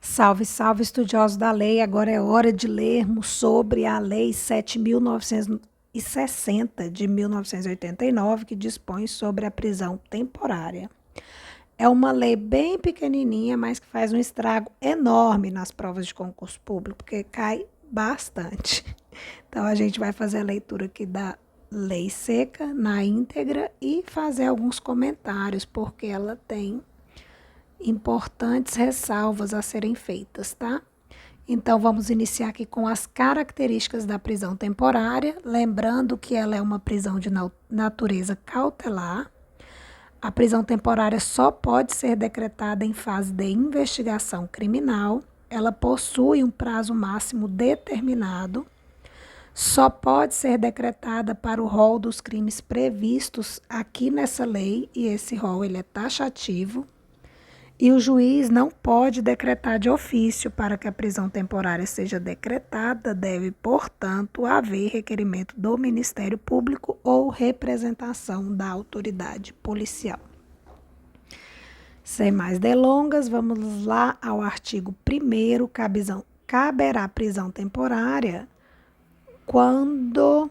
Salve, salve, estudiosos da lei. Agora é hora de lermos sobre a Lei 7.960 de 1989, que dispõe sobre a prisão temporária. É uma lei bem pequenininha, mas que faz um estrago enorme nas provas de concurso público, porque cai bastante. Então, a gente vai fazer a leitura aqui da lei seca na íntegra e fazer alguns comentários, porque ela tem importantes ressalvas a serem feitas, tá? Então, vamos iniciar aqui com as características da prisão temporária, lembrando que ela é uma prisão de natureza cautelar. A prisão temporária só pode ser decretada em fase de investigação criminal. Ela possui um prazo máximo determinado. Só pode ser decretada para o rol dos crimes previstos aqui nessa lei, e esse rol ele é taxativo. E o juiz não pode decretar de ofício. Para que a prisão temporária seja decretada, deve, portanto, haver requerimento do Ministério Público ou representação da autoridade policial. Sem mais delongas, vamos lá ao artigo 1º, caberá prisão temporária quando...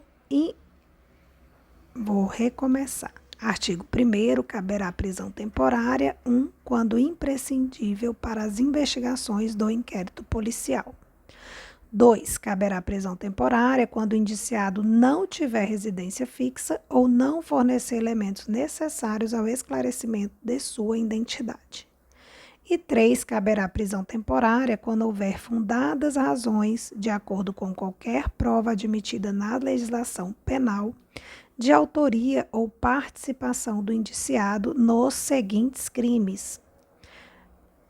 Vou recomeçar. Artigo 1º, caberá prisão temporária, quando imprescindível para as investigações do inquérito policial. 2. Caberá prisão temporária quando o indiciado não tiver residência fixa ou não fornecer elementos necessários ao esclarecimento de sua identidade. E 3. Caberá prisão temporária quando houver fundadas razões, de acordo com qualquer prova admitida na legislação penal, de autoria ou participação do indiciado nos seguintes crimes: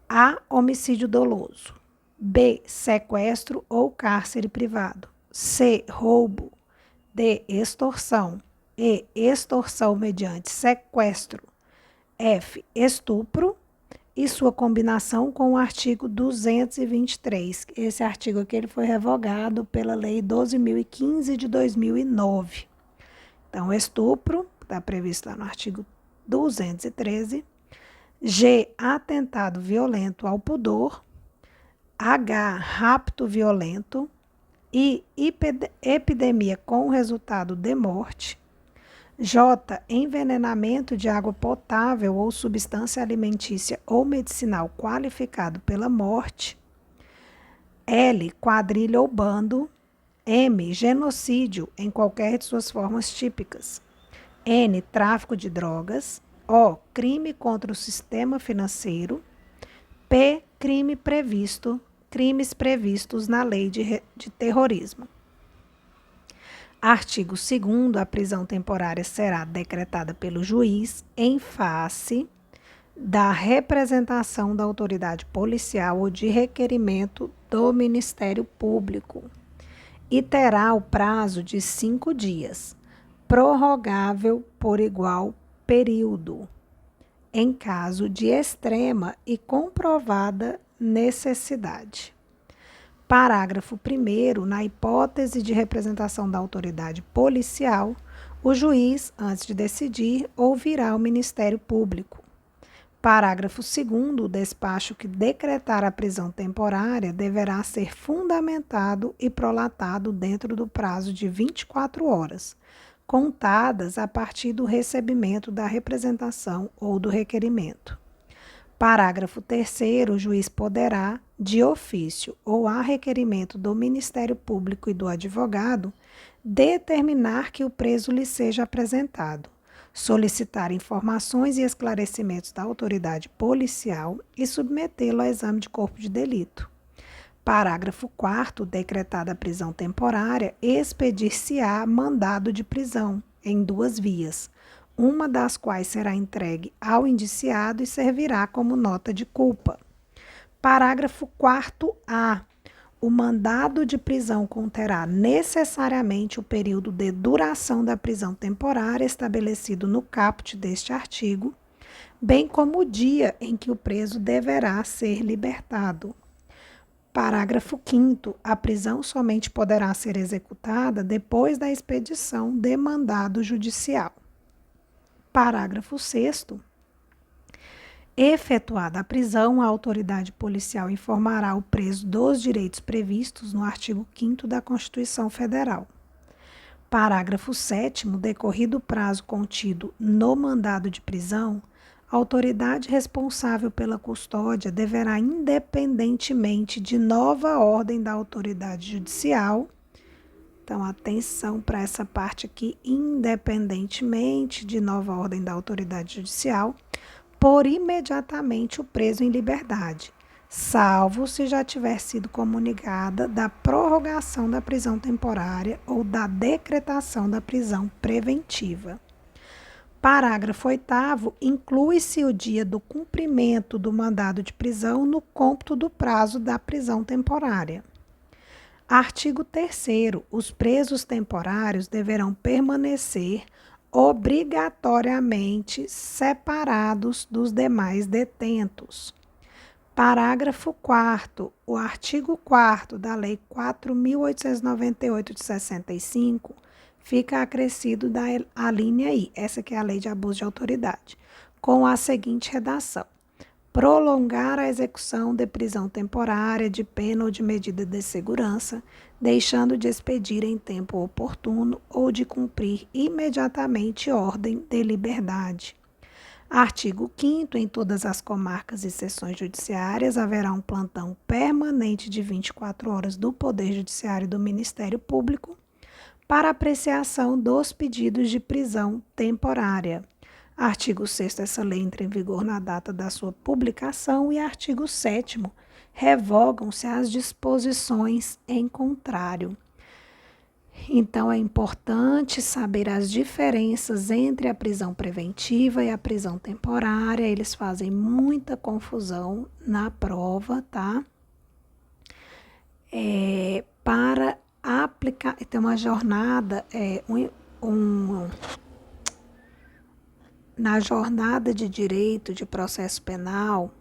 A. Homicídio doloso. B. Sequestro ou cárcere privado. C. Roubo. D. Extorsão. E. Extorsão mediante sequestro. F. Estupro. E sua combinação com o artigo 223. Esse artigo aqui ele foi revogado pela Lei 12.015 de 2009. Então, estupro, está previsto lá no artigo 213. G, atentado violento ao pudor. H, rapto violento. I, epidemia com resultado de morte. J, envenenamento de água potável ou substância alimentícia ou medicinal qualificado pela morte. L, quadrilha ou bando. M, genocídio em qualquer de suas formas típicas. N, tráfico de drogas. O, crime contra o sistema financeiro. P, crimes previstos na lei de terrorismo. Artigo 2º, a prisão temporária será decretada pelo juiz em face da representação da autoridade policial ou de requerimento do Ministério Público. E terá o prazo de 5 dias, prorrogável por igual período, em caso de extrema e comprovada necessidade. Parágrafo 1º, na hipótese de representação da autoridade policial, o juiz, antes de decidir, ouvirá o Ministério Público. Parágrafo 2º, o despacho que decretar a prisão temporária deverá ser fundamentado e prolatado dentro do prazo de 24 horas, contadas a partir do recebimento da representação ou do requerimento. Parágrafo 3º, o juiz poderá, de ofício ou a requerimento do Ministério Público e do advogado, determinar que o preso lhe seja apresentado, solicitar informações e esclarecimentos da autoridade policial e submetê-lo a exame de corpo de delito. Parágrafo 4º, decretada a prisão temporária, expedir-se-á mandado de prisão em 2 vias, uma das quais será entregue ao indiciado e servirá como nota de culpa. Parágrafo 4º-A. O mandado de prisão conterá necessariamente o período de duração da prisão temporária estabelecido no caput deste artigo, bem como o dia em que o preso deverá ser libertado. Parágrafo 5º. A prisão somente poderá ser executada depois da expedição de mandado judicial. Parágrafo 6º. Efetuada a prisão, a autoridade policial informará o preso dos direitos previstos no artigo 5º da Constituição Federal. Parágrafo 7º, decorrido o prazo contido no mandado de prisão, a autoridade responsável pela custódia deverá, independentemente de nova ordem da autoridade judicial, então atenção para essa parte aqui, independentemente de nova ordem da autoridade judicial, pôr imediatamente o preso em liberdade, salvo se já tiver sido comunicada da prorrogação da prisão temporária ou da decretação da prisão preventiva. Parágrafo 8º, inclui-se o dia do cumprimento do mandado de prisão no cômputo do prazo da prisão temporária. Artigo 3º, os presos temporários deverão permanecer obrigatoriamente separados dos demais detentos. Parágrafo 4º, o artigo 4º da Lei 4.898 de 65 fica acrescido da alínea I, essa que é a Lei de Abuso de Autoridade, com a seguinte redação: prolongar a execução de prisão temporária, de pena ou de medida de segurança, deixando de expedir em tempo oportuno ou de cumprir imediatamente ordem de liberdade. Artigo 5º, em todas as comarcas e seções judiciárias haverá um plantão permanente de 24 horas do Poder Judiciário e do Ministério Público para apreciação dos pedidos de prisão temporária. Artigo 6º, essa lei entra em vigor na data da sua publicação, e artigo 7º, revogam-se as disposições em contrário. Então, é importante saber as diferenças entre a prisão preventiva e a prisão temporária. Eles fazem muita confusão na prova, tá? Para aplicar, tem uma jornada, na jornada de direito de processo penal,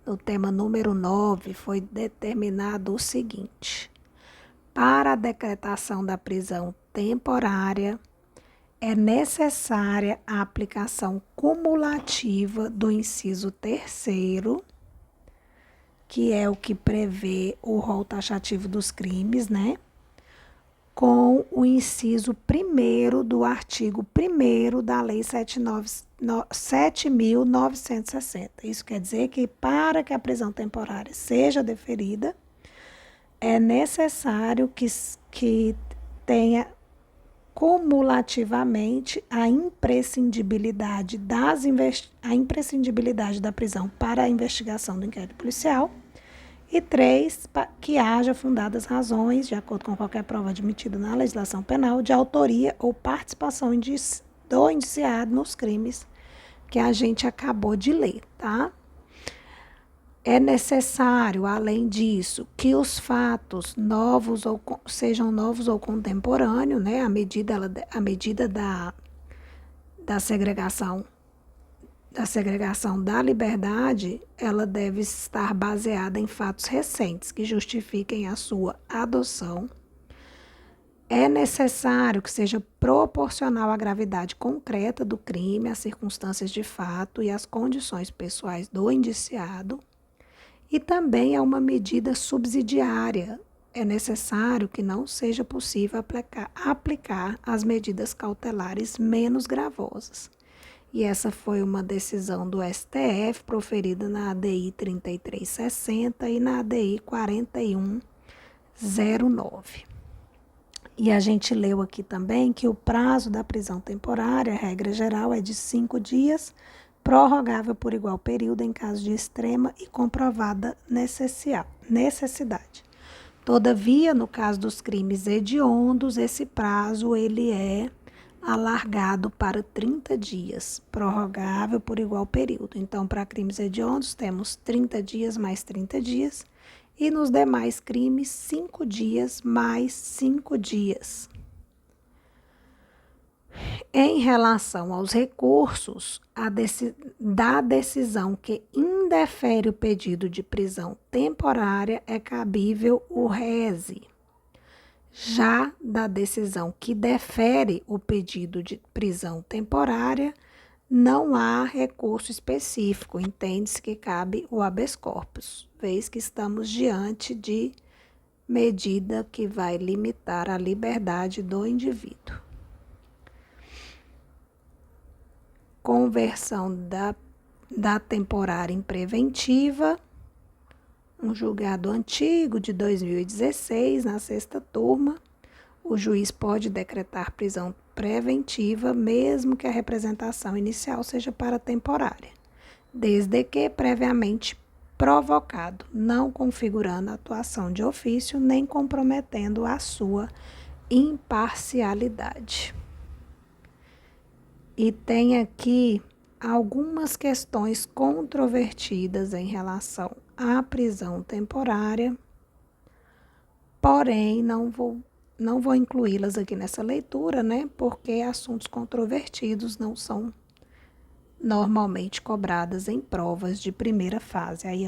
no tema número 9, foi determinado o seguinte: para a decretação da prisão temporária, é necessária a aplicação cumulativa do inciso 3º, que é o que prevê o rol taxativo dos crimes, né? Com o inciso 1º do artigo 1º da Lei 7.960. Isso quer dizer que, para que a prisão temporária seja deferida, é necessário que tenha cumulativamente a imprescindibilidade da prisão para a investigação do inquérito policial, e 3, que haja fundadas razões, de acordo com qualquer prova admitida na legislação penal, de autoria ou participação do indiciado nos crimes que a gente acabou de ler, tá? É necessário, além disso, que os fatos sejam novos ou contemporâneos, né? A medida da segregação da liberdade, ela deve estar baseada em fatos recentes que justifiquem a sua adoção. É necessário que seja proporcional à gravidade concreta do crime, às circunstâncias de fato e às condições pessoais do indiciado. E também é uma medida subsidiária. É necessário que não seja possível aplicar as medidas cautelares menos gravosas. E essa foi uma decisão do STF, proferida na ADI 3360 e na ADI 4109. E a gente leu aqui também que o prazo da prisão temporária, a regra geral, é de 5 dias, prorrogável por igual período em caso de extrema e comprovada necessidade. Todavia, no caso dos crimes hediondos, esse prazo ele é alargado para 30 dias, prorrogável por igual período. Então, para crimes hediondos, temos 30 dias mais 30 dias, e nos demais crimes, 5 dias mais 5 dias. Em relação aos recursos da decisão que indefere o pedido de prisão temporária, é cabível o rese. Já da decisão que defere o pedido de prisão temporária, não há recurso específico, entende-se que cabe o habeas corpus, vez que estamos diante de medida que vai limitar a liberdade do indivíduo. Conversão da temporária em preventiva, um julgado antigo de 2016, na sexta turma, o juiz pode decretar prisão preventiva, mesmo que a representação inicial seja para temporária, desde que previamente provocado, não configurando atuação de ofício nem comprometendo a sua imparcialidade. E tem aqui algumas questões controvertidas em relação à prisão temporária, porém não vou incluí-las aqui nessa leitura, né? Porque assuntos controvertidos não são normalmente cobradas em provas de primeira fase. Aí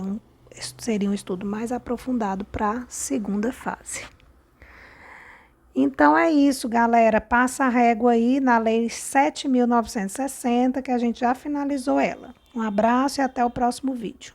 seria um estudo mais aprofundado para a segunda fase. Então é isso, galera. Passa a régua aí na Lei 7.960, que a gente já finalizou ela. Um abraço e até o próximo vídeo.